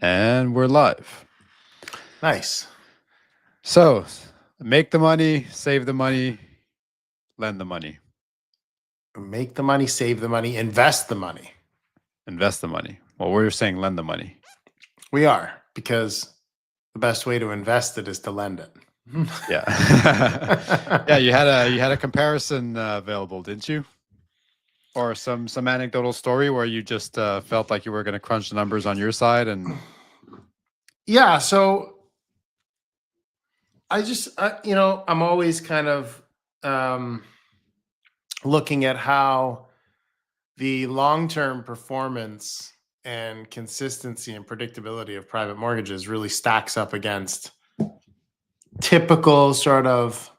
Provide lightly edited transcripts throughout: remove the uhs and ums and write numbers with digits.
And we're live. Nice. So, make the money, save the money, lend the money, Make the money, save the money, invest the money. invest the money. Well, we're saying lend the money. We are, because the best way to invest it is to lend it. Yeah. Yeah, you had a comparison available, didn't you? Or some anecdotal story where you just felt like you were going to crunch the numbers on your side and Yeah, so I'm always kind of looking at how the long-term performance and consistency and predictability of private mortgages really stacks up against typical sort of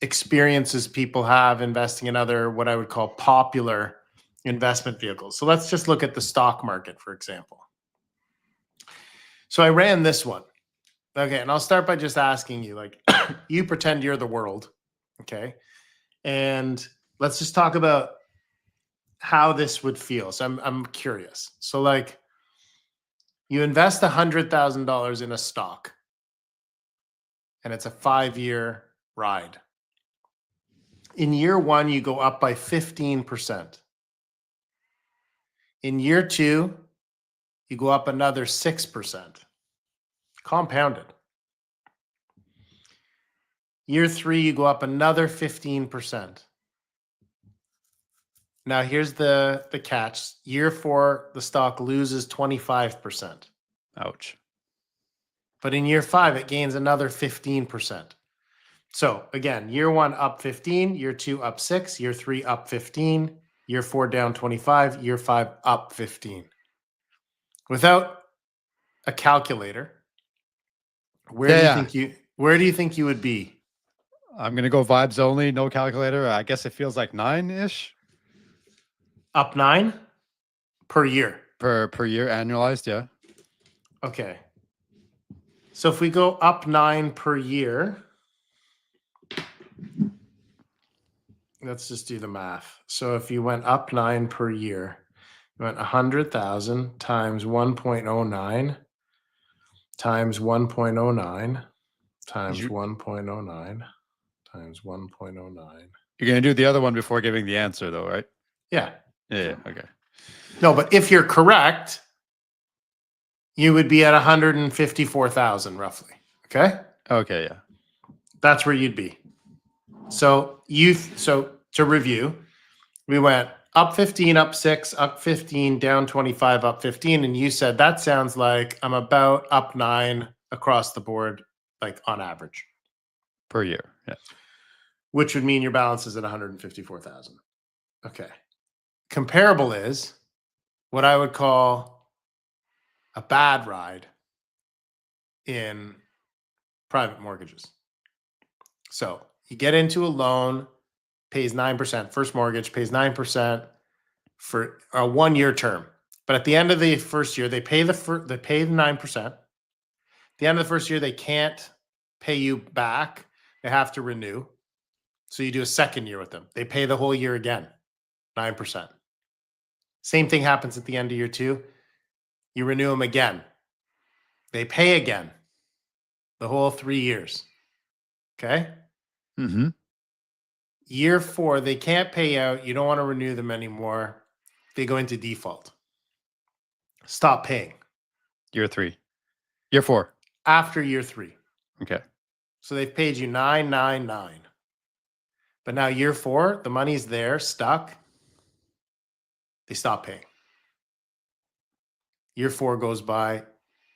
experiences people have investing in other, what I would call popular investment vehicles. So let's just look at the stock market, for example. So I ran this one. Okay, and I'll start by just asking you, like, you pretend you're the world, okay? And let's just talk about how this would feel. So I'm curious. So, like, you invest $100,000 in a stock, and it's a 5-year ride. In year one, you go up by 15%. In year two, you go up another 6%, compounded. Year three, you go up another 15%. Now, here's the catch. Year four, the stock loses 25%. ouch. But in year five, it gains another 15%. So again, year one up 15, year two up 6, year three up 15, year four down 25, year five up 15. Without a calculator, where do you think you would be? I'm going to go vibes only, no calculator. I guess it feels like 9-ish Up 9 per year. per year annualized, yeah. Okay. So if we go up 9 per year, let's just do the math. So if you went up 9 per year, you went 100,000 times 1.09 times 1.09 times 1.09 times 1.09. You're going to do the other one before giving the answer, though, right? Yeah. Yeah. Okay. No, but if you're correct, you would be at 154,000 roughly. Okay. Okay. Yeah. That's where you'd be. So to review, we went up 15, up 6, up 15, down 25, up 15. And you said that sounds like I'm about up 9 across the board, like on average. Per year. Yeah. Which would mean your balance is at 154,000. Okay. Comparable is what I would call a bad ride in private mortgages. So you get into a loan, pays 9%, first mortgage pays 9% for a 1-year term. But at the end of the first year, they pay the 9%. At the end of the first year, they can't pay you back. They have to renew. So you do a second year with them. They pay the whole year again, 9%. Same thing happens at the end of year 2. You renew them again. They pay again the whole 3 years. Okay? Mm-hmm. Year 4, they can't pay out. You don't want to renew them anymore. They go into default. Stop paying. Year 3. Year 4. After year 3. Okay. So they've paid you 999. But now year 4, the money's there, stuck. They stop paying. Year 4 goes by.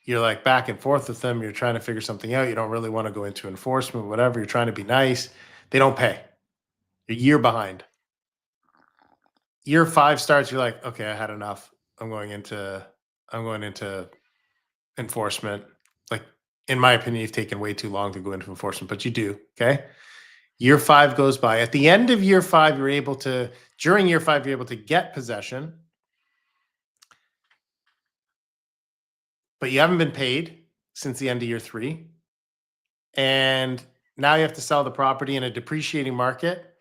You're like back and forth with them. You're trying to figure something out. You don't really want to go into enforcement, whatever. You're trying to be nice. They don't pay. You're a year behind. Year 5 starts. You're like, okay, I had enough. I'm going into enforcement. Like, in my opinion, you've taken way too long to go into enforcement, but you do. Okay. Year 5 goes by. At the end of year 5, during year 5, you're able to get possession, but you haven't been paid since the end of year 3. And now you have to sell the property in a depreciating market,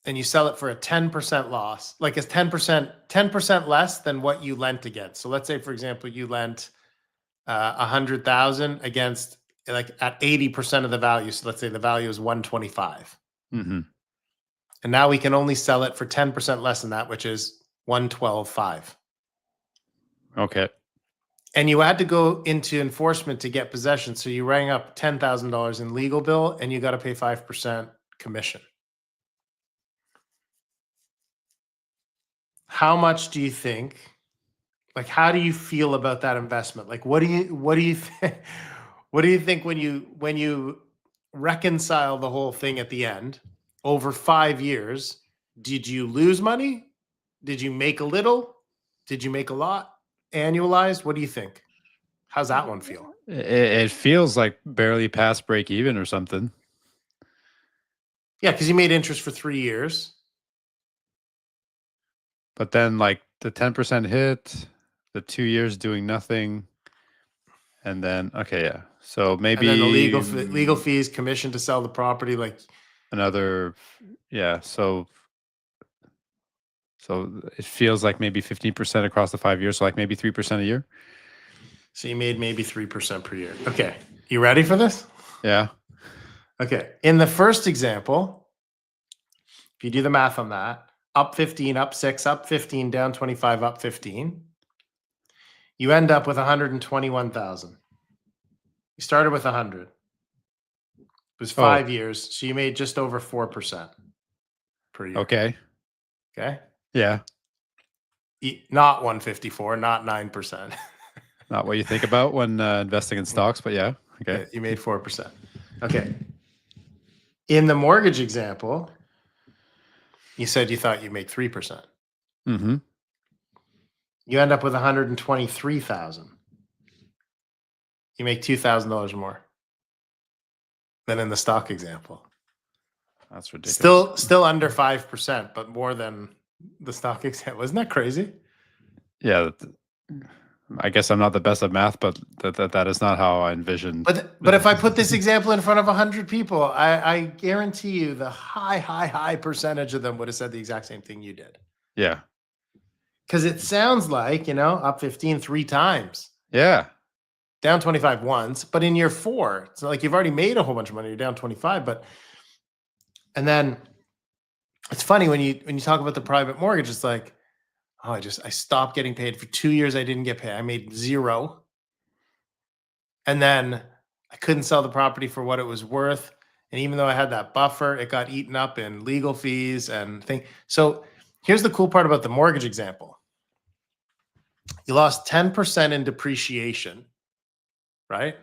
and you sell it for a 10% loss, like it's 10% less than what you lent against. So let's say, for example, you lent 100,000 against like at 80% of the value. So let's say the value is 125. Mm-hmm. And now we can only sell it for 10% less than that, which is 112.5. Okay. And you had to go into enforcement to get possession. So you rang up $10,000 in legal bill and you got to pay 5% commission. How much do you think, like, how do you feel about that investment? Like, what do you think, what do you think when you reconcile the whole thing at the end over 5 years? Did you lose money? Did you make a little? Did you make a lot? Annualized? What do you think? How's that one feel? It feels like barely past break even or something. Yeah, because you made interest for 3 years. But then like the 10% hit, the 2 years doing nothing. And then, okay, yeah. So maybe And then the legal fees, commission to sell the property, like another, yeah. So it feels like maybe 15% across the 5 years. So like maybe 3% a year. so you made maybe 3% per year. Okay. You ready for this? Yeah. Okay. In the first example, if you do the math on that, up 15, up 6, up 15, down 25, up 15, you end up with 121,000. You started with 100. It was 5 years, so you made just over 4% per year. Okay. Okay. Yeah. Not 154, not 9%. Not what you think about when investing in stocks, but yeah. Okay. Yeah, you made 4%. Okay. In the mortgage example, you said you thought you'd make 3%. Mm-hmm. You end up with 123,000. You make $2,000 more than in the stock example. That's ridiculous. Still under 5%, but more than the stock example. Isn't that crazy? Yeah. I guess I'm not the best at math, but that is not how I envisioned. But if I put this example in front of 100 people, I guarantee you the high percentage of them would have said the exact same thing you did. Yeah. Because it sounds like, up 15 3 times. Yeah. Down 25 once, but in year 4, it's like you've already made a whole bunch of money. You're down 25, and then it's funny when you talk about the private mortgage, it's like, oh, I stopped getting paid for 2 years. I didn't get paid. I made 0. And then I couldn't sell the property for what it was worth. And even though I had that buffer, it got eaten up in legal fees and things. So here's the cool part about the mortgage example. You lost 10% in depreciation, right?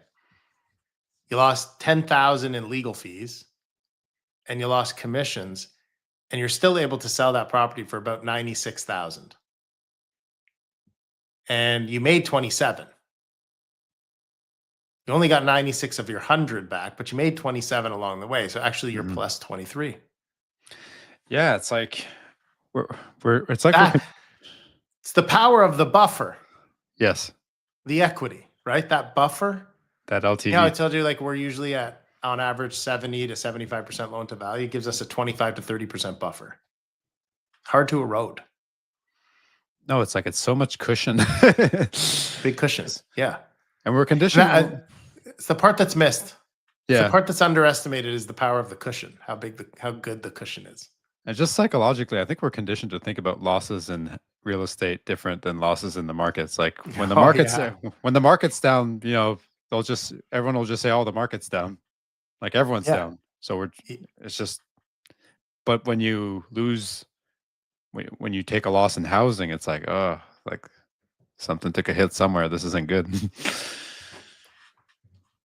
You lost 10,000 in legal fees and you lost commissions, and you're still able to sell that property for about 96,000. And you made 27. You only got 96 of your 100 back, but you made 27 along the way. So actually you're plus 23. Yeah, it's like it's like it's the power of the buffer. Yes. The equity, right? That buffer. That LTV. Yeah, I told you, like, we're usually at, on average, 70 to 75% loan to value. It gives us a 25 to 30% buffer. Hard to erode. No, it's like it's so much cushion. Big cushions. Yeah. And we're conditioned. It's the part that's missed. Yeah. The part that's underestimated is the power of the cushion, how good the cushion is. And just psychologically, I think we're conditioned to think about losses in real estate different than losses in the markets. Like when the market's down, everyone will just say, "Oh, the market's down." Like everyone's down. So it's just. But when you lose, when you take a loss in housing, it's like, oh, like something took a hit somewhere. This isn't good.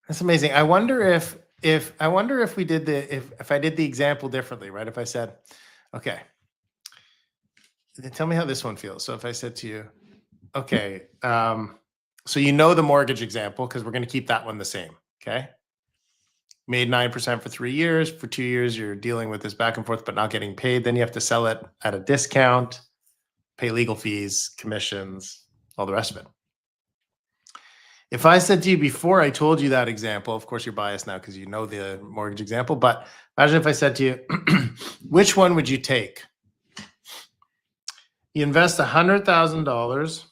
That's amazing. I wonder if we did if I did the example differently, right? If I said, okay, tell me how this one feels. So if I said to you, okay, so the mortgage example, because we're going to keep that one the same. Okay. Made 9% for 3 years. For 2 years, you're dealing with this back and forth, but not getting paid. Then you have to sell it at a discount, pay legal fees, commissions, all the rest of it. If I said to you before I told you that example, of course you're biased now because you know the mortgage example, but imagine if I said to you, which one would you take? You invest $100,000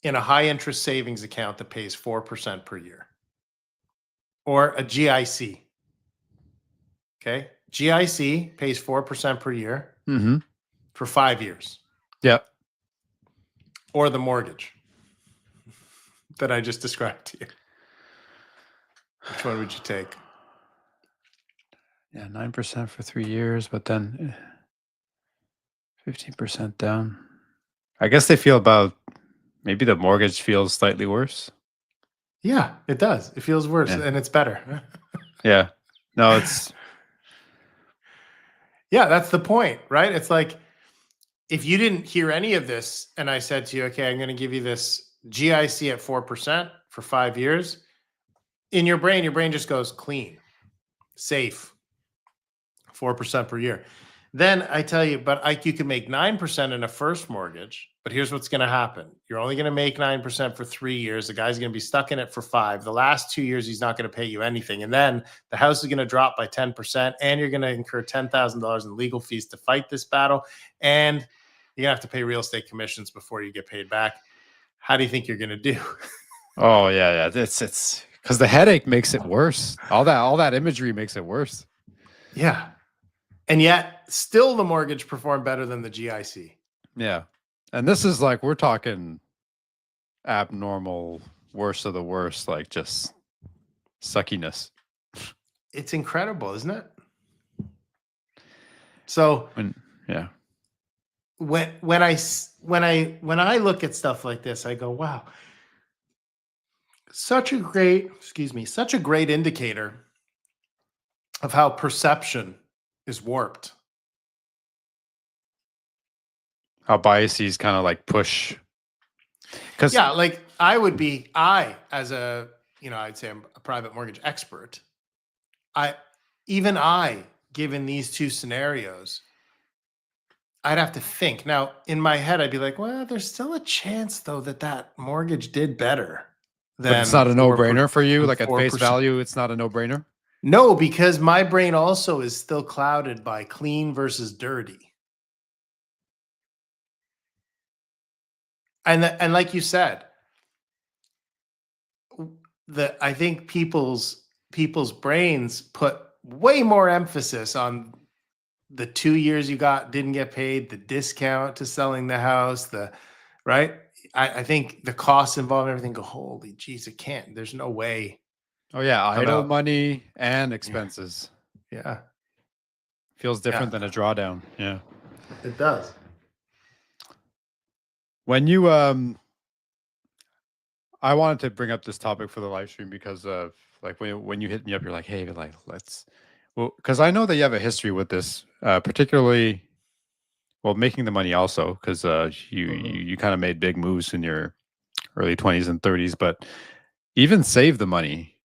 in a high interest savings account that pays 4% per year, or a GIC. Okay. GIC pays 4% per year Mm-hmm. for 5 years, Yep. or the mortgage that I just described to you. Which one would you take? Yeah, 9% for 3 years, but then 15% down. I guess they feel about maybe the mortgage feels slightly worse. Yeah, it does. It feels worse, Yeah. and it's better. Yeah. No, it's Yeah, that's the point, right? It's like, if you didn't hear any of this and I said to you, okay, I'm going to give you this GIC at 4% for 5 years, in your brain just goes clean, safe, 4% per year. Then I tell you, but you can make 9% in a first mortgage. But here's what's going to happen. You're only going to make 9% for 3 years. The guy's going to be stuck in it for 5. The last 2 years, he's not going to pay you anything. And then the house is going to drop by 10%, and you're going to incur $10,000 in legal fees to fight this battle. And you're going to have to pay real estate commissions before you get paid back. How do you think you're going to do? oh yeah. It's because the headache makes it worse. All that imagery makes it worse. Yeah. And yet still the mortgage performed better than the GIC. Yeah. And this is like, we're talking abnormal, worst of the worst, like just suckiness. It's incredible, isn't it? So yeah. When I look at stuff like this, I go, wow, such a great indicator of how perception is warped. How biases kind of like push. Because yeah, like as a, I'd say I'm a private mortgage expert. Given these two scenarios, I'd have to think. Now, in my head, I'd be like, well, there's still a chance, though, that mortgage did better than. But it's not a no-brainer for you? Like at 4%. face value, it's not a no-brainer? No, because my brain also is still clouded by clean versus dirty. And like you said, I think people's brains put way more emphasis on the 2 years didn't get paid, the discount to selling the house, right? I think the costs involved and everything go, holy geez, it can't. There's no way. Oh yeah, idle money and expenses. Yeah. Feels different than a drawdown. Yeah. It does. When you I wanted to bring up this topic for the live stream because of like when you hit me up, you're like, hey, like because I know that you have a history with this, particularly, making the money also, because you kind of made big moves in your early 20s and 30s, but even save the money.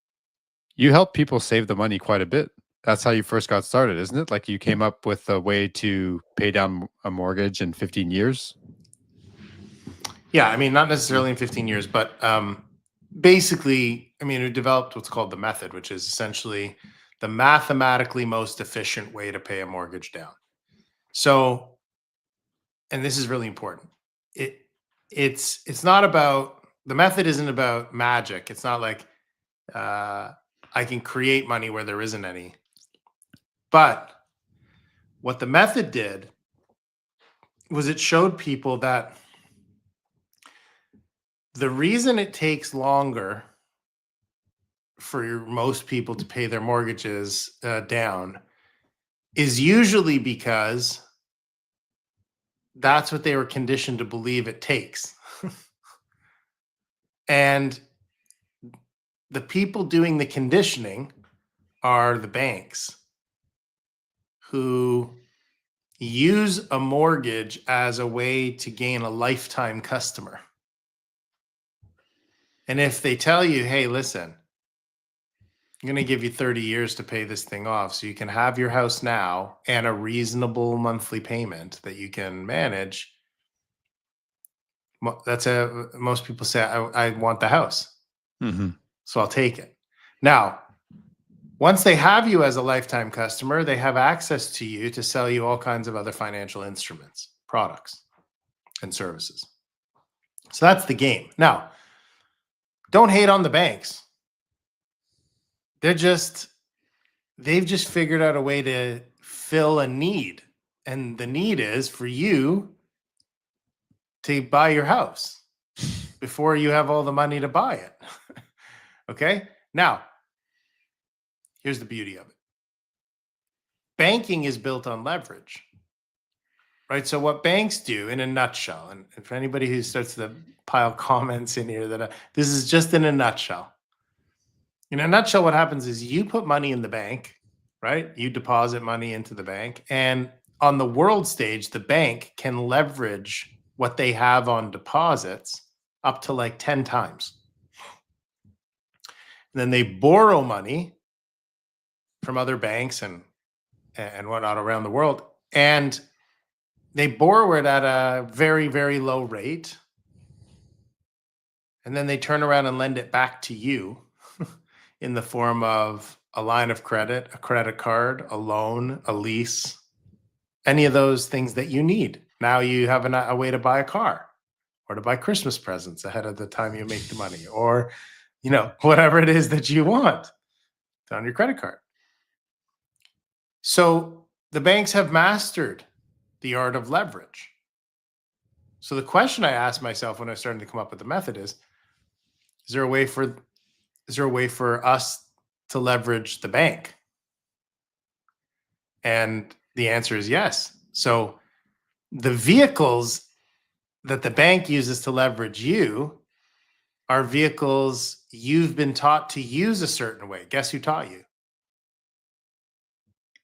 You help people save the money quite a bit. That's how you first got started, isn't it? Like you came up with a way to pay down a mortgage in 15 years. Yeah, I mean, not necessarily in 15 years, but basically, I mean, we developed what's called the method, which is essentially the mathematically most efficient way to pay a mortgage down. So, and this is really important. It's not about, the method isn't about magic. It's not like I can create money where there isn't any. But what the method did was it showed people that the reason it takes longer for most people to pay their mortgages down is usually because that's what they were conditioned to believe it takes. And the people doing the conditioning are the banks who use a mortgage as a way to gain a lifetime customer. And if they tell you, hey, listen, I'm going to give you 30 years to pay this thing off so you can have your house now and a reasonable monthly payment that you can manage, most people say, I want the house. Mm-hmm. So I'll take it. Now, once they have you as a lifetime customer, they have access to you to sell you all kinds of other financial instruments, products, and services. So that's the game. Now, don't hate on the banks. They've just figured out a way to fill a need. And the need is for you to buy your house before you have all the money to buy it. Okay? Now, here's the beauty of it. Banking is built on leverage, right? So what banks do in a nutshell, and for anybody who starts to pile comments in here that this is just in a nutshell. In a nutshell, what happens is you put money in the bank, right? You deposit money into the bank, and on the world stage, the bank can leverage what they have on deposits up to like 10 times. And then they borrow money from other banks and whatnot around the world, and they borrow it at a very, very low rate. And then they turn around and lend it back to you in the form of a line of credit, a credit card, a loan, a lease, any of those things that you need. Now you have a way to buy a car or to buy Christmas presents ahead of the time you make the money, or, whatever it is that you want on your credit card. So the banks have mastered the art of leverage. So the question I asked myself when I started to come up with the method is there a way for us to leverage the bank? And the answer is yes. So the vehicles that the bank uses to leverage you are vehicles you've been taught to use a certain way. Guess who taught you?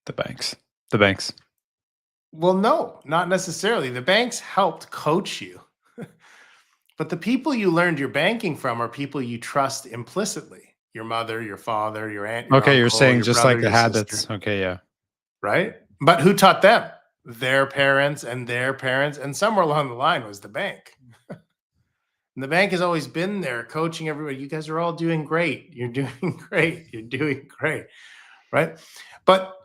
The banks. Well, no, not necessarily. The banks helped coach you. But the people you learned your banking from are people you trust implicitly. Your mother, your father, your aunt, your Okay, you're uncle, saying your just brother, like the your habits. sister. Okay, yeah. Right? But who taught them? Their parents, and somewhere along the line was the bank. And the bank has always been there coaching everybody. You guys are all doing great. You're doing great. You're doing great. Right? But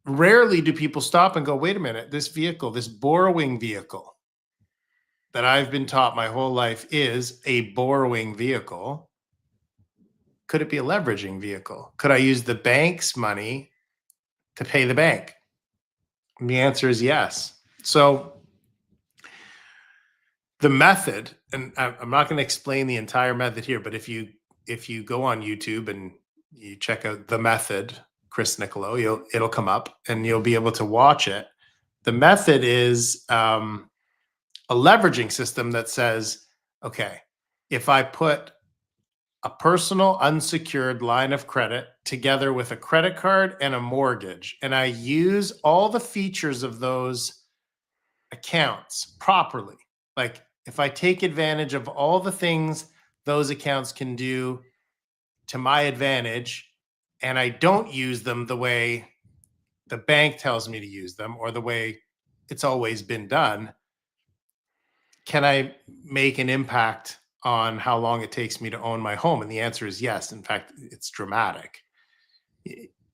rarely do people stop and go, wait a minute, this vehicle, this borrowing vehicle that I've been taught my whole life is a borrowing vehicle. Could it be a leveraging vehicle? Could I use the bank's money to pay the bank? And the answer is yes. So the method, and I'm not going to explain the entire method here, but if you go on YouTube and you check out the method, Chris Nichilo, it'll come up and you'll be able to watch it. The method is a leveraging system that says, okay, if I put a personal unsecured line of credit together with a credit card and a mortgage, and I use all the features of those accounts properly, like if I take advantage of all the things those accounts can do to my advantage, and I don't use them the way the bank tells me to use them or the way it's always been done, can I make an impact on how long it takes me to own my home? And the answer is yes. In fact, it's dramatic.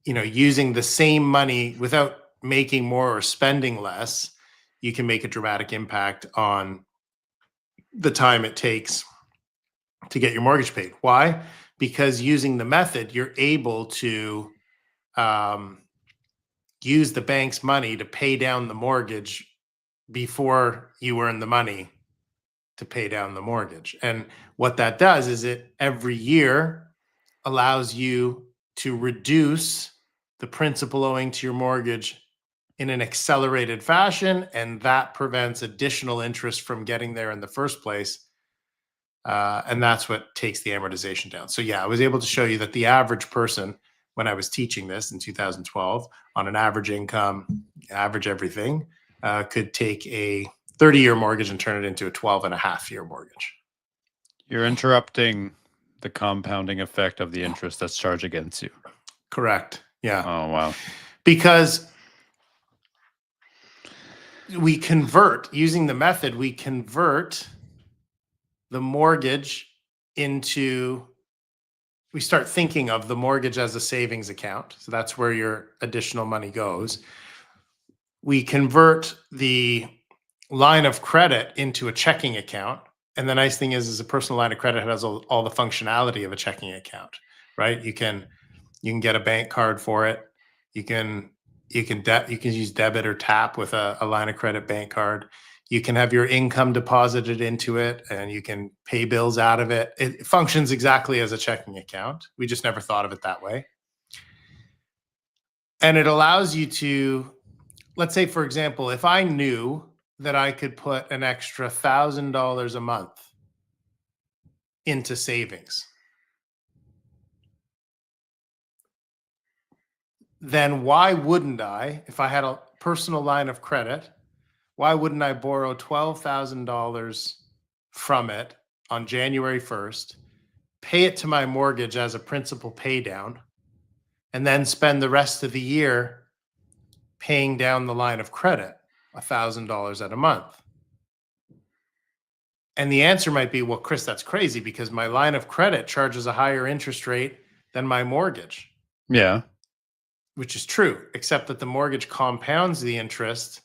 Using the same money without making more or spending less, you can make a dramatic impact on the time it takes to get your mortgage paid. Why? Because using the method, you're able to use the bank's money to pay down the mortgage before you earn the money to pay down the mortgage. And what that does is it every year allows you to reduce the principal owing to your mortgage in an accelerated fashion, and that prevents additional interest from getting there in the first place. And that's what takes the amortization down. So yeah, I was able to show you that the average person, when I was teaching this in 2012, on an average income, average everything, could take a 30-year mortgage and turn it into a 12.5-year mortgage. You're interrupting the compounding effect of the interest that's charged against you. Correct. Yeah. Oh, wow. Because we convert, using the method, we convert the mortgage into, we start thinking of the mortgage as a savings account. So that's where your additional money goes. We convert the line of credit into a checking account. And the nice thing is a personal line of credit has all the functionality of a checking account, right? You can get a bank card for it. You can use debit or tap with a line of credit bank card. You can have your income deposited into it, and you can pay bills out of it. It functions exactly as a checking account. We just never thought of it that way. And it allows you to, let's say, for example, if I knew that I could put an extra $1,000 a month into savings, then why wouldn't I, if I had a personal line of credit, why wouldn't I borrow $12,000 from it on January 1st, pay it to my mortgage as a principal pay down, and then spend the rest of the year paying down the line of credit, $1,000 at a month? And the answer might be, well, Chris, that's crazy because my line of credit charges a higher interest rate than my mortgage. Yeah. Which is true, except that the mortgage compounds the interest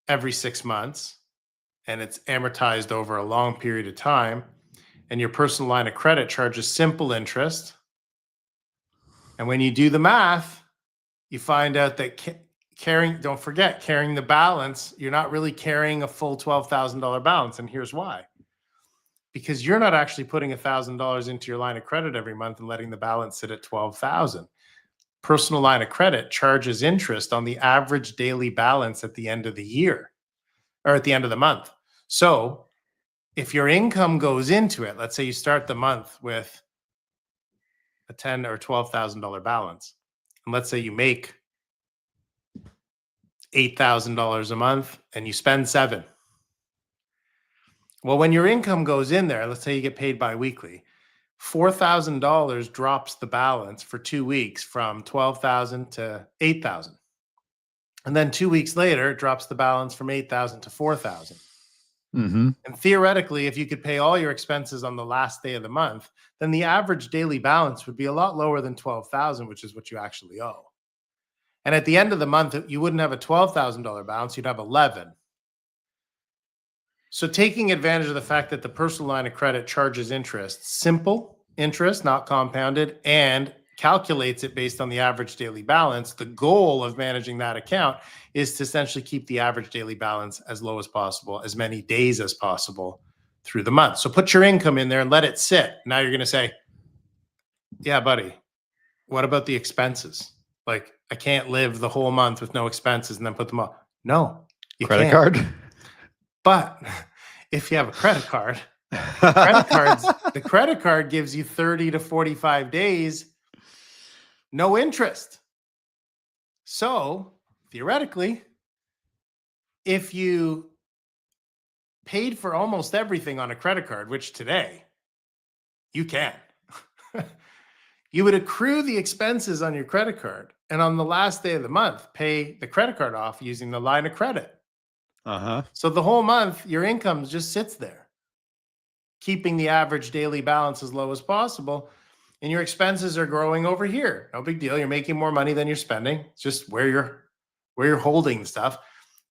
every 6 months, and it's amortized over a long period of time. And your personal line of credit charges simple interest. And when you do the math, you find out that don't forget, carrying the balance, you're not really carrying a full $12,000 balance. And here's why. Because you're not actually putting $1,000 into your line of credit every month and letting the balance sit at $12,000. Personal line of credit charges interest on the average daily balance at the end of the year or at the end of the month. So if your income goes into it, let's say you start the month with a $10,000 or $12,000 balance, and let's say you make $8,000 a month and you spend $7,000. Well, when your income goes in there, let's say you get paid biweekly, $4,000 drops the balance for 2 weeks from $12,000 to $8,000. And then 2 weeks later, it drops the balance from $8,000 to $4,000. Mm-hmm. And theoretically, if you could pay all your expenses on the last day of the month, then the average daily balance would be a lot lower than $12,000, which is what you actually owe. And at the end of the month, you wouldn't have a $12,000 balance, you'd have $11,000. So taking advantage of the fact that the personal line of credit charges interest, simple interest, not compounded, and calculates it based on the average daily balance, the goal of managing that account is to essentially keep the average daily balance as low as possible, as many days as possible through the month. So put your income in there and let it sit. Now you're going to say, yeah, buddy, what about the expenses? Like, I can't live the whole month with no expenses and then put them up. No, you Credit can't. card? But if you have a credit card, the credit card gives you 30 to 45 days, no interest. So theoretically, if you paid for almost everything on a credit card, which today you can, you would accrue the expenses on your credit card, and on the last day of the month, pay the credit card off using the line of credit. So the whole month, your income just sits there, keeping the average daily balance as low as possible. And your expenses are growing over here. No big deal. You're making more money than you're spending. It's just where you're holding stuff.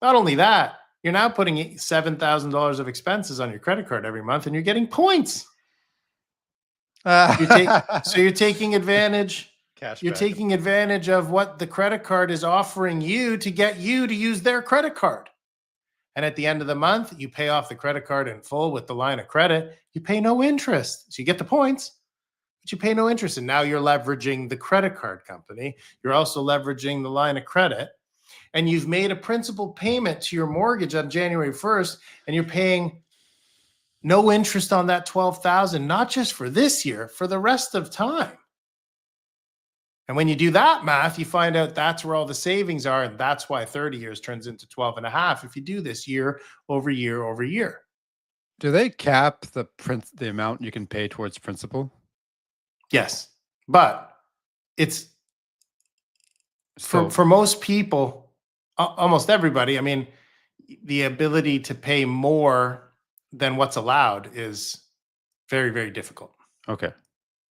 Not only that, you're now putting $7,000 of expenses on your credit card every month, and you're getting points. So you're taking advantage. You're taking advantage of what the credit card is offering you to get you to use their credit card. And at the end of the month, you pay off the credit card in full with the line of credit. You pay no interest. So you get the points, but you pay no interest. And now you're leveraging the credit card company. You're also leveraging the line of credit. And you've made a principal payment to your mortgage on January 1st, and you're paying no interest on that $12,000, not just for this year, for the rest of time. And when you do that math, you find out that's where all the savings are. And that's why 30 years turns into 12 and a half if you do this year over year over year. Do they cap the amount you can pay towards principal? Yes. But it's for most people, almost everybody, I mean, the ability to pay more than what's allowed is very, very difficult. Okay.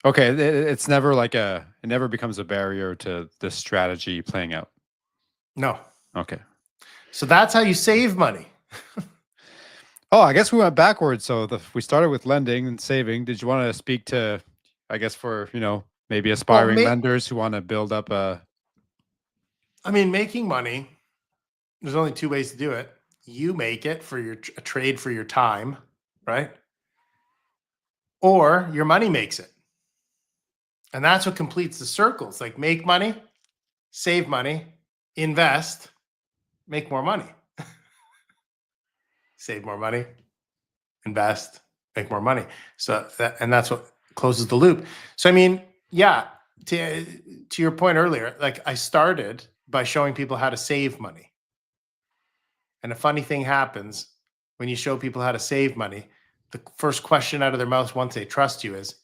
It's never it never becomes a barrier to this strategy playing out. No. Okay. So that's how you save money. Oh, I guess we went backwards. So we started with lending and saving. Did you want to speak to, I guess, for, maybe Well, aspiring lenders who want to build up a. I mean, making money, there's only two ways to do it. You make it for a trade for your time, right? Or your money makes it. And that's what completes the circle. It's like make money, save money, invest, make more money. Save more money, invest, make more money. So that's what closes the loop. So I mean, yeah, to your point earlier, like I started by showing people how to save money. And a funny thing happens when you show people how to save money. The first question out of their mouth once they trust you is,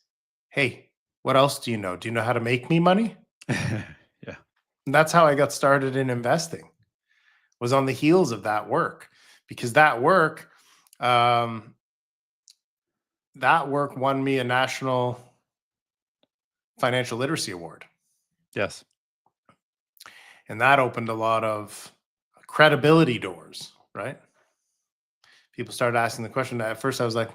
"Hey, what else do you know? Do you know how to make me money?" Yeah. And that's how I got started in investing. Was on the heels of that work, because that work won me a national financial literacy award. Yes. And that opened a lot of credibility doors, right? People started asking the question. At first I was like,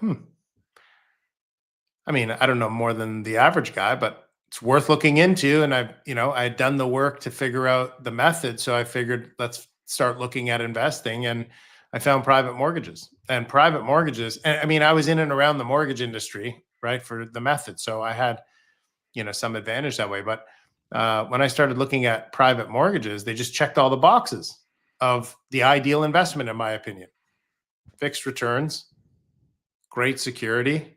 I mean, I don't know more than the average guy, but it's worth looking into. And I had done the work to figure out the method. So I figured let's start looking at investing. And I found private mortgages. And private mortgages, and I mean, I was in and around the mortgage industry, right, for the method. So I had, some advantage that way. But when I started looking at private mortgages, they just checked all the boxes of the ideal investment, in my opinion. Fixed returns, great security,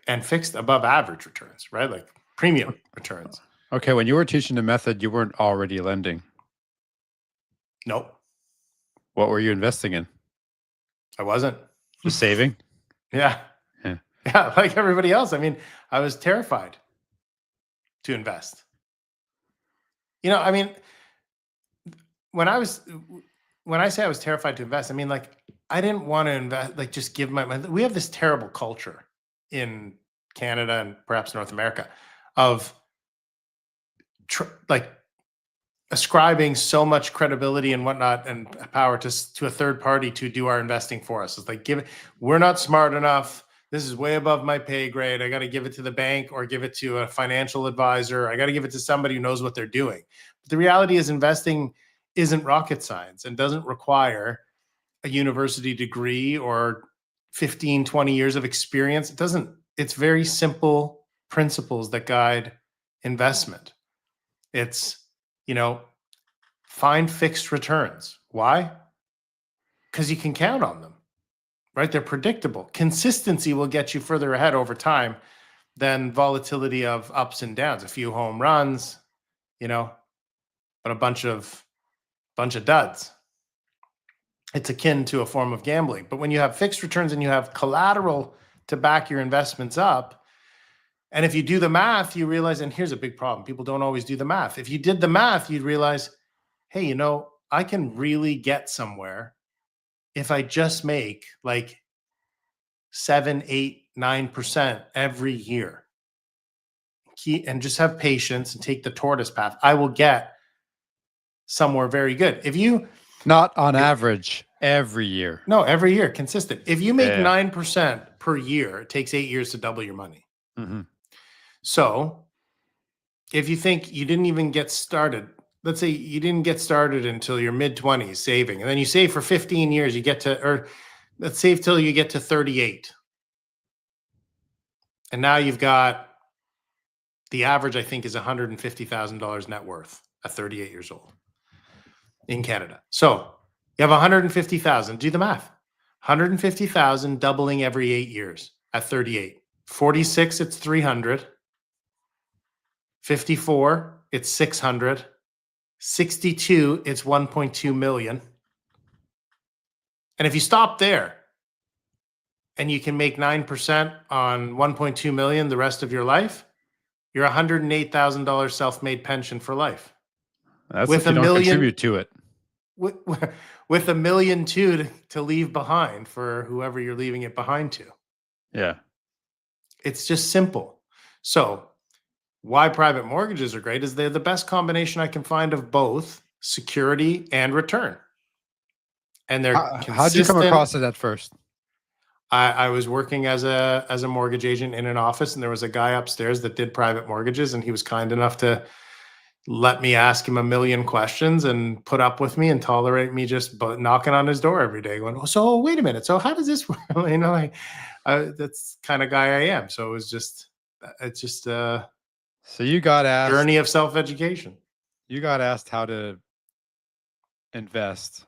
and fixed above average returns, right? Like premium returns. Okay, when you were teaching the method, you weren't already lending. Nope. What were you investing in? I wasn't. Just saving? Yeah. Yeah, like everybody else. I mean, I was terrified to invest. I mean, when I say I was terrified to invest, I mean, like, I didn't want to invest, like, just give we have this terrible culture in Canada and perhaps North America of ascribing so much credibility and whatnot and power to a third party to do our investing for us. It's like, we're not smart enough. This is way above my pay grade. I got to give it to the bank or give it to a financial advisor. I got to give it to somebody who knows what they're doing. But the reality is investing isn't rocket science and doesn't require a university degree or 15, 20 years of experience. It's very simple principles that guide investment. It's, find fixed returns. Why? Because you can count on them, right? They're predictable. Consistency will get you further ahead over time than volatility of ups and downs. A few home runs, but a bunch of duds. It's akin to a form of gambling. But when you have fixed returns and you have collateral to back your investments up, and if you do the math, you realize, and here's a big problem, people don't always do the math. If you did the math, you'd realize, hey, I can really get somewhere if I just make like 7, 8, 9% every year. And just have patience and take the tortoise path. I will get somewhere very good. Not on average every year. No, every year, consistent. If you make 9% per year, it takes 8 years to double your money. Mm-hmm. So if you think you didn't even get started, let's say you didn't get started until your mid-20s saving, and then you save for 15 years, let's save till you get to 38. And now you've got, the average, I think, is $150,000 net worth at 38 years old in Canada. So you have 150,000. Do the math. 150,000 doubling every 8 years at 38. 46, it's 300. 54, it's 600. 62, it's 1.2 million. And if you stop there and you can make 9% on 1.2 million the rest of your life, you're $108,000 self-made pension for life. That's with if you don't contribute to it. With $1.2 million to leave behind for whoever you're leaving it behind to. Yeah. It's just simple. So why private mortgages are great is they're the best combination I can find of both security and return. And they're How'd you come across it at first? I was working as a mortgage agent in an office, and there was a guy upstairs that did private mortgages, and he was kind enough to let me ask him a million questions and put up with me and tolerate me just knocking on his door every day, going, "Oh, so wait a minute, so how does this work?" Like that's the kind of guy I am. So it's just a So you got asked. journey of self-education. You got asked how to invest,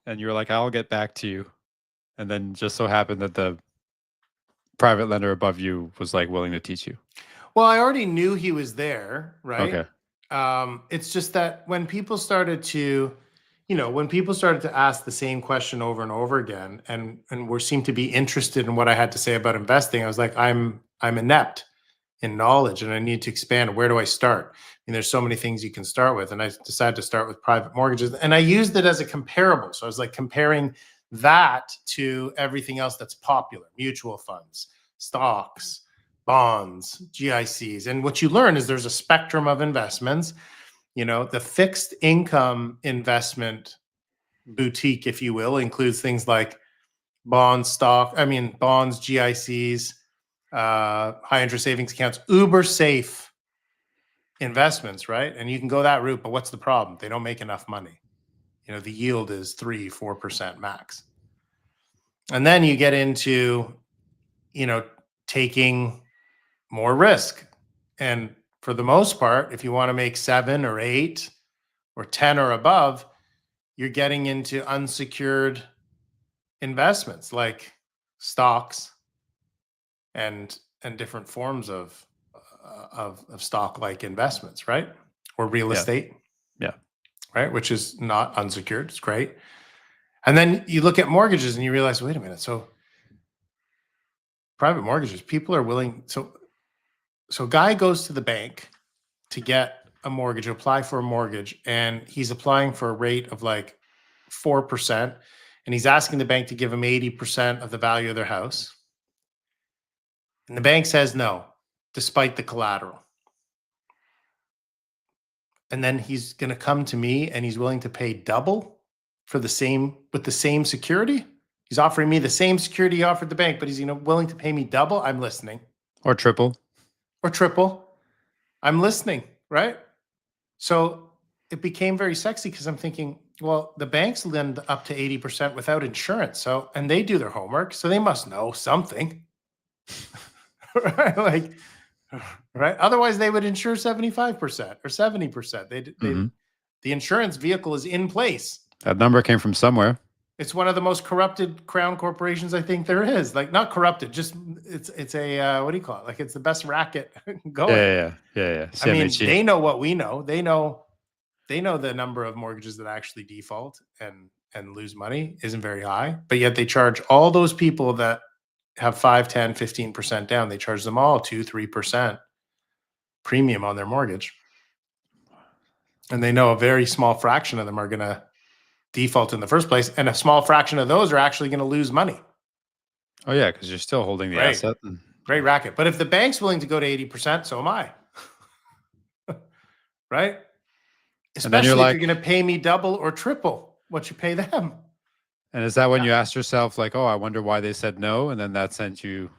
and you were like, "I'll get back to you," and then just so happened that the private lender above you was like willing to teach you. Well, I already knew he was there, right? Okay. It's just that when people started to, when people started to ask the same question over and over again, and were seemed to be interested in what I had to say about investing, I was like, I'm inept in knowledge, and I need to expand. Where do I start? And there's so many things you can start with, and I decided to start with private mortgages, and I used it as a comparable. So I was like comparing that to everything else that's popular: mutual funds, stocks, bonds, GICs. And what you learn is there's a spectrum of investments. The fixed income investment boutique, if you will, includes things like bonds, GICs, high interest savings accounts, uber safe investments, right? And you can go that route, but what's the problem? They don't make enough money. The yield is 3-4% max. And then you get into, taking more risk. And for the most part, if you want to make 7 or 8 or 10 or above, you're getting into unsecured investments like stocks and different forms of stock like investments, right? Or real estate. Yeah. Right, which is not unsecured. It's great. And then you look at mortgages and you realize, wait a minute, so private mortgages, people are willing. So a guy goes to the bank to get a mortgage, apply for a mortgage, and he's applying for a rate of like 4%, and he's asking the bank to give him 80% of the value of their house. And the bank says no, despite the collateral. And then he's going to come to me and he's willing to pay double for with the same security. He's offering me the same security he offered the bank, but he's willing to pay me double. I'm listening. Or triple. Or triple. I'm listening, right? So it became very sexy because I'm thinking, well, the banks lend up to 80% without insurance. And they do their homework, so they must know something. Right? Right? Otherwise, they would insure 75% or 70%. The insurance vehicle is in place. That number came from somewhere. It's one of the most corrupted crown corporations I think there is. Like, not corrupted, just it's a what do you call it? Like, it's the best racket going. Yeah. I mean, they know what we know. They know the number of mortgages that actually default and lose money isn't very high, but yet they charge all those people that have 5, 10, 15% down. They charge them all 2-3% premium on their mortgage. And they know a very small fraction of them are going to default in the first place. And a small fraction of those are actually going to lose money. Oh yeah, because you're still holding the asset. Great racket. But if the bank's willing to go to 80%, so am I. Right? Especially if you're going to pay me double or triple what you pay them. And is that when you asked yourself, like, oh, I wonder why they said no? And then that sent you.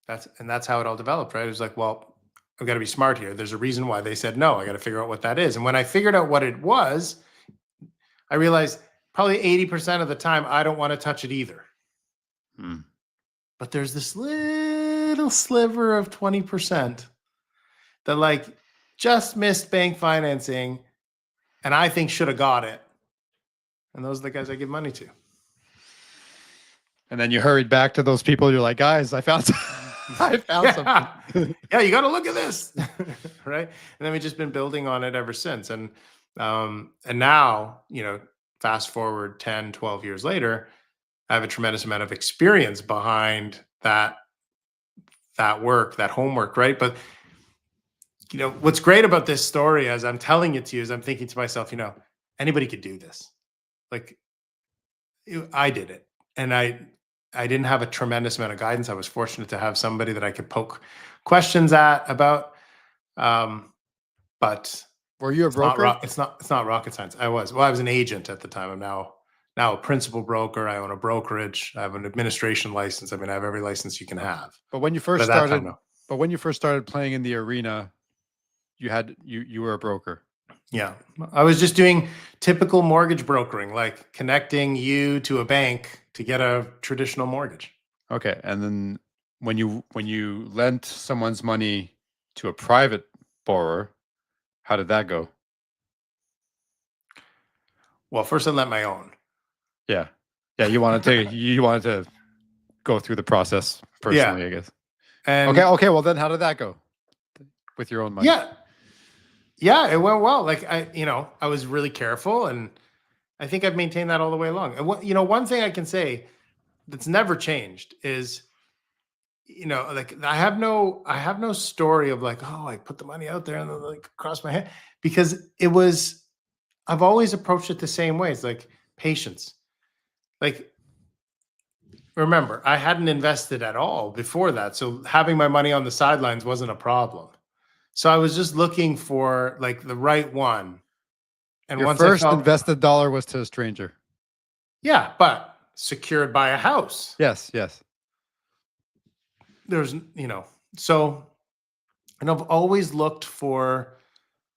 That's how it all developed, right? It was like, well, I've got to be smart here. There's a reason why they said no. I got to figure out what that is. And when I figured out what it was, I realized probably 80% of the time, I don't want to touch it either. But there's this little sliver of 20% that like just missed bank financing and I think should have got it. And those are the guys I give money to. And then you hurried back to those people. You're like, guys, I found something. Yeah, you got to look at this. Right. And then we've just been building on it ever since. And now, fast forward 10, 12 years later, I have a tremendous amount of experience behind that work, that homework. Right. But, what's great about this story as I'm telling it to you is I'm thinking to myself, anybody could do this. Like I did it. And I didn't have a tremendous amount of guidance. I was fortunate to have somebody that I could poke questions at about. But were you a broker? It's not rocket science. I was an agent at the time. I'm now now a principal broker. I own a brokerage. I have an administration license. I mean, I have every license you can have. But when you But first at that time, started, no. but when you first started playing in the arena, you were a broker. Yeah. I was just doing typical mortgage brokering, like connecting you to a bank to get a traditional mortgage. Okay. And then when you lent someone's money to a private borrower, how did that go? Well, first I lent my own. Yeah. Yeah, you wanted to go through the process personally, I guess. And Okay, well then how did that go with your own money? yeah, it went well. Like I was really careful, and I think I've maintained that all the way along. And one thing I can say that's never changed is, like I have no story of like, oh, I put the money out there and then like cross my head, because I've always approached it the same way. It's like patience. Like, remember, I hadn't invested at all before that. So having my money on the sidelines wasn't a problem. So I was just looking for like the right one. And Your once I first felt, invested dollar was to a stranger. yeah, but secured by a house. Yes, yes. There's, so, and I've always looked for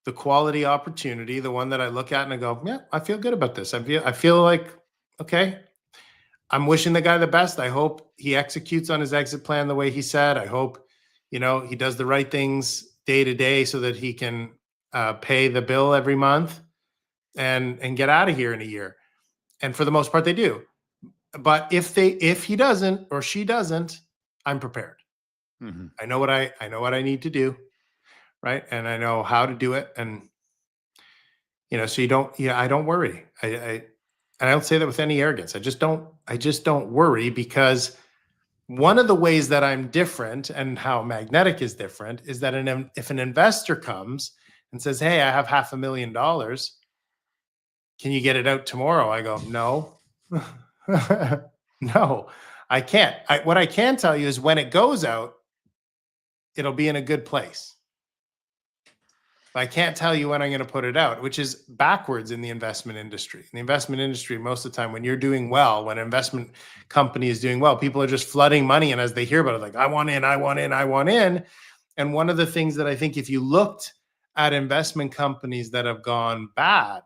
the quality opportunity, the one that I look at and I go, yeah, I feel good about this. I feel like, okay, I'm wishing the guy the best. I hope he executes on his exit plan the way he said. I hope, he does the right things day to day so that he can pay the bill every month and get out of here in a year. And for the most part, they do. But if he doesn't or she doesn't, I'm prepared. Mm-hmm. I know what I need to do, right? And I know how to do it. And so I don't worry. I don't say that with any arrogance. I just don't worry, because one of the ways that I'm different and how Magnetic is different is that if an investor comes and says, hey, I have $500,000, can you get it out tomorrow? I go, no. No, I can't. What I can tell you is when it goes out, it'll be in a good place. But I can't tell you when I'm going to put it out, which is backwards in the investment industry. In the investment industry, most of the time when you're doing well, when an investment company is doing well, people are just flooding money. And as they hear about it, like, I want in, I want in, I want in. And one of the things that I think, if you looked at investment companies that have gone bad,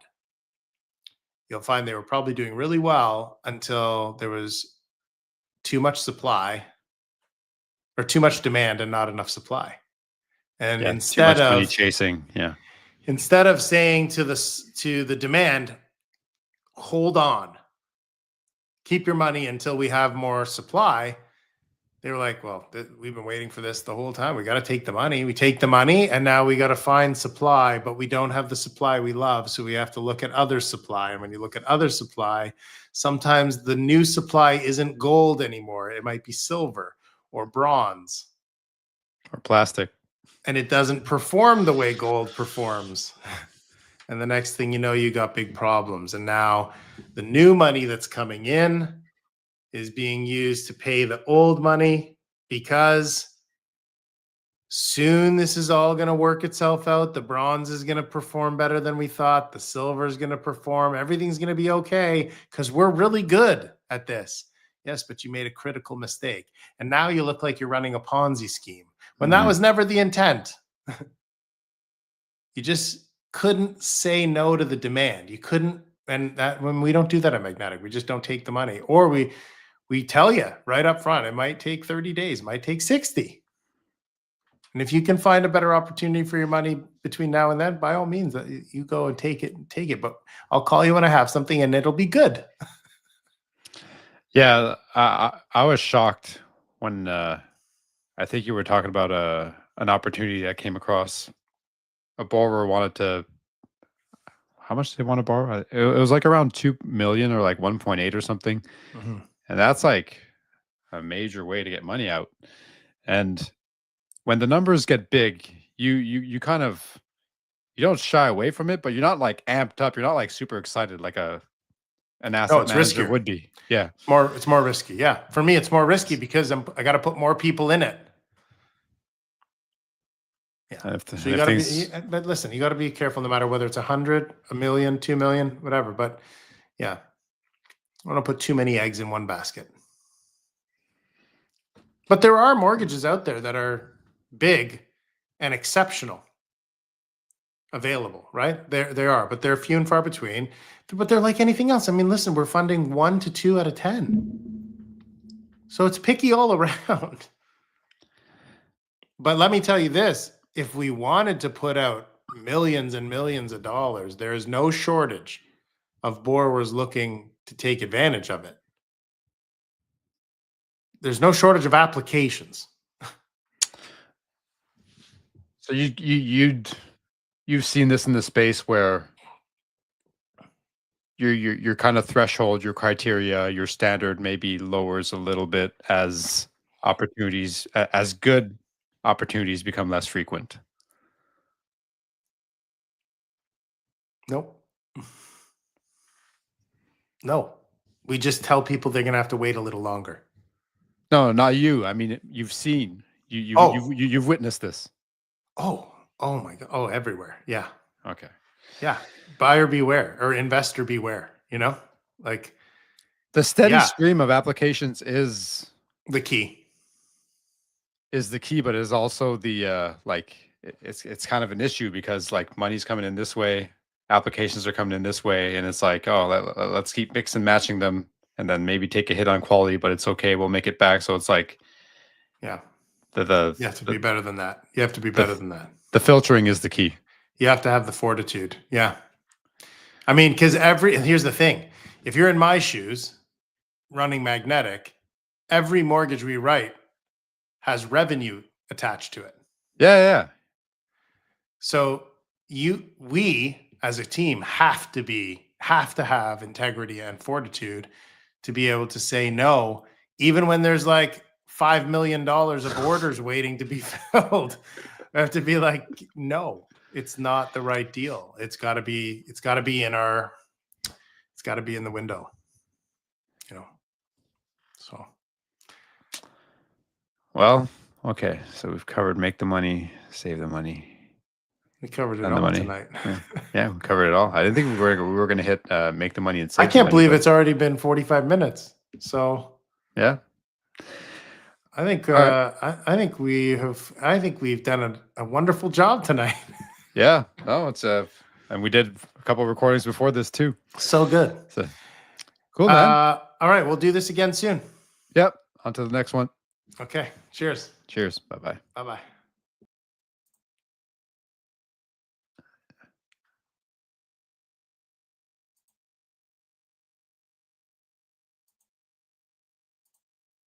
you'll find they were probably doing really well until there was too much supply, or too much demand and not enough supply. And Yeah, too much money chasing. Yeah. Instead of saying to the demand, hold on, keep your money until we have more supply, they were like, well, we've been waiting for this the whole time. We got to take the money. We take the money, and now we got to find supply, but we don't have the supply we love. So we have to look at other supply. And when you look at other supply, sometimes the new supply isn't gold anymore. It might be silver or bronze or plastic. And it doesn't perform the way gold performs. And the next thing you know, you got big problems. And now the new money that's coming in is being used to pay the old money, because soon this is all going to work itself out. The bronze is going to perform better than we thought. The silver is going to perform. Everything's going to be okay because we're really good at this. Yes, but you made a critical mistake. And now you look like you're running a Ponzi scheme when that was never the intent. You just couldn't say no to the demand. You couldn't. And that, when we don't do that at Magnetic, we just don't take the money, or we tell you right up front, it might take 30 days, it might take 60. And if you can find a better opportunity for your money between now and then, by all means, you go and take it. But I'll call you when I have something, and it'll be good. Yeah, I was shocked when I think you were talking about an opportunity that came across. A borrower wanted to. How much did they want to borrow? It was like around 2 million or like 1.8 or something, and that's like a major way to get money out. And when the numbers get big, you kind of, you don't shy away from it, but you're not like amped up. You're not like super excited like an asset manager would be. Yeah, it's more risky. Yeah, for me, it's more risky because I got to put more people in it. Yeah. So you got to be, but listen, you got to be careful no matter whether it's 100, 1 million, 2 million, whatever. But yeah, I don't put too many eggs in one basket. But there are mortgages out there that are big and exceptional available, right? There are, but they're few and far between. But they're like anything else. I mean, listen, we're funding 1 to 2 out of 10. So it's picky all around. But let me tell you this, if we wanted to put out millions and millions of dollars, there is no shortage of borrowers looking to take advantage of it. There's no shortage of applications. So you've seen this in the space where your kind of threshold, your criteria, your standard maybe lowers a little bit as opportunities, as good opportunities become less frequent. Nope. No. We just tell people they're going to have to wait a little longer. No, not you. I mean, you've seen, you've witnessed this. Oh my God. Oh, everywhere. Yeah. Okay. Yeah. Buyer beware or investor beware, like the steady stream of applications is the key. Is the key, but is also the it's kind of an issue because like money's coming in this way, applications are coming in this way, and it's like, oh, let's keep mix and matching them, and then maybe take a hit on quality, but it's okay, we'll make it back. So it's like, yeah, you have to be better than that. You have to be better than that. The filtering is the key. You have to have the fortitude. Yeah, I mean, because here's the thing: if you're in my shoes, running Magnetic, every mortgage we write has revenue attached to it. Yeah. So we as a team have to have integrity and fortitude to be able to say no, even when there's like $5 million of orders waiting to be filled. We have to be like, no, it's not the right deal. It's got to be in the window, So. Well, okay. So we've covered make the money, save the money. We covered it all tonight. Yeah, we covered it all. I didn't think we were going to hit make the money and save. I can't believe it's already been 45 minutes. So yeah, I think I think we've done a wonderful job tonight. Yeah, no, it's and we did a couple of recordings before this too. So good. So cool, man. All right, we'll do this again soon. Yep. On to the next one. Okay. Cheers. Cheers. Bye-bye. Bye-bye.